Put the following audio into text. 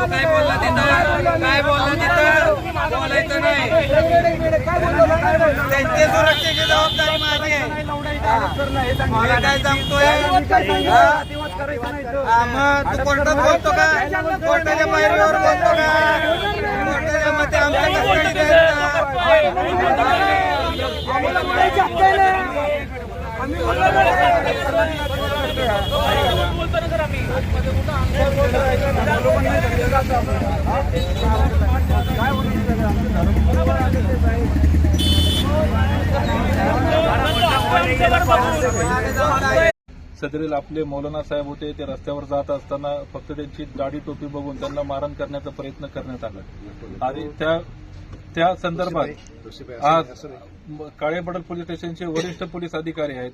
काय बोलला तिथं? काय बोलला तिथं? बोलायचं नाही. त्यांची सुरक्षेची जबाबदारी माझी आहे. मला काय सांगतोय? मग तू कोर्टात बोलतो का? कोर्टाच्या पायरीवर बोलतो का? कोर्टाच्या मध्ये आमच्या सदरील आपले मौलाना साहेब होते, ते रस्त्यावर जात असताना फक्त त्यांची दाढी टोपी बघून त्यांना मारहाण करण्याचा प्रयत्न करण्यात आला आणि त्या संदर्भात आज काळेबडल पोलीस स्टेशनचे वरिष्ठ पोलीस अधिकारी आहेत